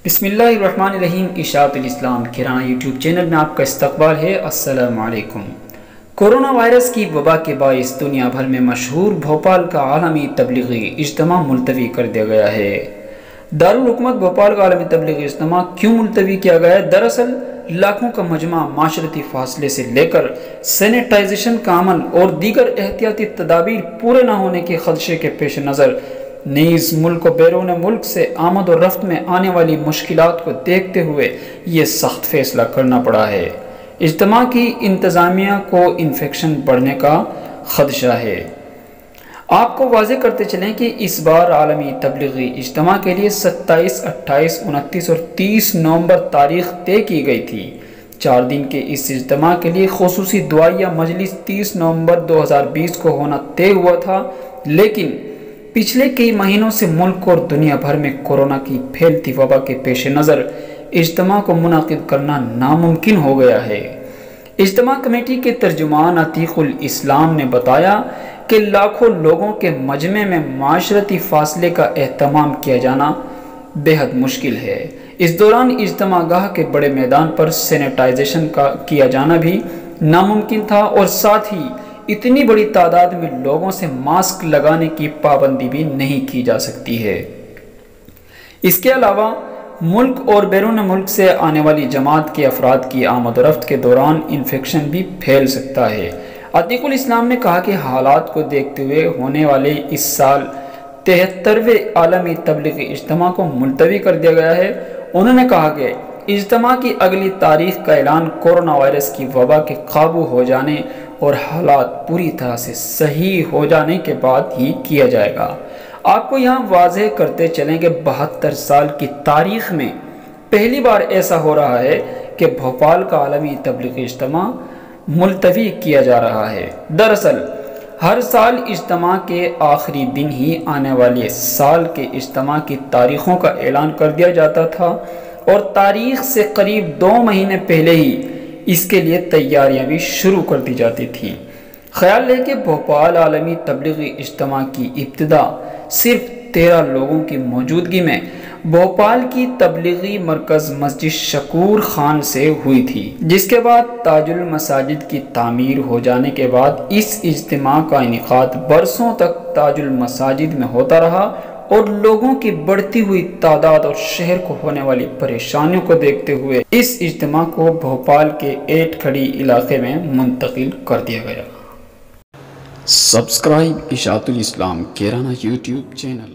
بسم اللہ الرحمن الرحیم۔ اشاعت الاسلام کیرانہ یوٹیوب چینل میں آپ کا استقبال ہے۔ السلام علیکم۔ کورونا وائرس کی وبا کے باعث دنیا بھر میں مشہور بھوپال کا عالمی تبلیغی اجتماع ملتوی کر دیا گیا ہے۔ دارالحکومت بھوپال کا عالمی تبلیغی اجتماع کیوں ملتوی کیا گیا ہے؟ دراصل لاکھوں کا مجمع معاشرتی فاصلے سے لے کر سینیٹائزیشن کا عمل اور دیگر احتیاطی تدابیر پورے نہ ہونے کے خدشے کے پیش نظر نیز ملک و بیرون ملک سے آمد و رفت میں آنے والی مشکلات کو دیکھتے ہوئے یہ سخت فیصلہ کرنا پڑا ہے۔ اجتماع کی انتظامیہ کو انفیکشن بڑھنے کا خدشہ ہے۔ آپ کو واضح کرتے چلیں کہ اس بار عالمی تبلیغی اجتماع کے لیے 27، 28، 29 اور 30 نومبر تاریخ طے کی گئی تھی۔ 4 دن کے اس اجتماع کے لیے خصوصی دعائیہ مجلس 30 نومبر 2020 کو ہونا طے ہوا تھا، لیکن پچھلے کئی مہینوں سے ملک اور دنیا بھر میں کورونا کی پھیلتی وبا کے پیش نظر اجتماع کو منعقد کرنا ناممکن ہو گیا ہے۔ اجتماع کمیٹی کے ترجمان عتیق الاسلام نے بتایا کہ لاکھوں لوگوں کے مجمع میں معاشرتی فاصلے کا اہتمام کیا جانا بے حد مشکل ہے۔ اس دوران اجتماع گاہ کے بڑے میدان پر سینیٹائزیشن کا کیا جانا بھی ناممکن تھا اور ساتھ ہی اتنی بڑی تعداد میں لوگوں سے ماسک لگانے کی پابندی بھی نہیں کی جا سکتی ہے۔ اس کے علاوہ ملک اور بیرون ملک سے آنے والی جماعت کے افراد کی آمد و رفت کے دوران انفیکشن بھی پھیل سکتا ہے۔ عتیق الاسلام نے کہا کہ حالات کو دیکھتے ہوئے ہونے والے اس سال 73ویں عالمی تبلیغی اجتماع کو ملتوی کر دیا گیا ہے۔ انہوں نے کہا کہ اجتماع کی اگلی تاریخ کا اعلان کورونا وائرس کی وبا کے قابو ہو جانے اور حالات پوری طرح سے صحیح ہو جانے کے بعد ہی کیا جائے گا۔ آپ کو یہاں واضح کرتے چلیں کہ 72 سال کی تاریخ میں پہلی بار ایسا ہو رہا ہے کہ بھوپال کا عالمی تبلیغی اجتماع ملتوی کیا جا رہا ہے۔ دراصل ہر سال اجتماع کے آخری دن ہی آنے والے سال کے اجتماع کی تاریخوں کا اعلان کر دیا جاتا تھا اور تاریخ سے قریب 2 مہینے پہلے ہی اس کے لیے تیاریاں بھی شروع کر دی جاتی تھیں۔ خیال ہے کہ بھوپال عالمی تبلیغی اجتماع کی ابتدا صرف 13 لوگوں کی موجودگی میں بھوپال کی تبلیغی مرکز مسجد شکور خان سے ہوئی تھی، جس کے بعد تاج المساجد کی تعمیر ہو جانے کے بعد اس اجتماع کا انعقاد برسوں تک تاج المساجد میں ہوتا رہا اور لوگوں کی بڑھتی ہوئی تعداد اور شہر کو ہونے والی پریشانیوں کو دیکھتے ہوئے اس اجتماع کو بھوپال کے ایٹ کھڑی علاقے میں منتقل کر دیا گیا۔ سبسکرائب اشاعت الاسلام کیرانہ یوٹیوب چینل۔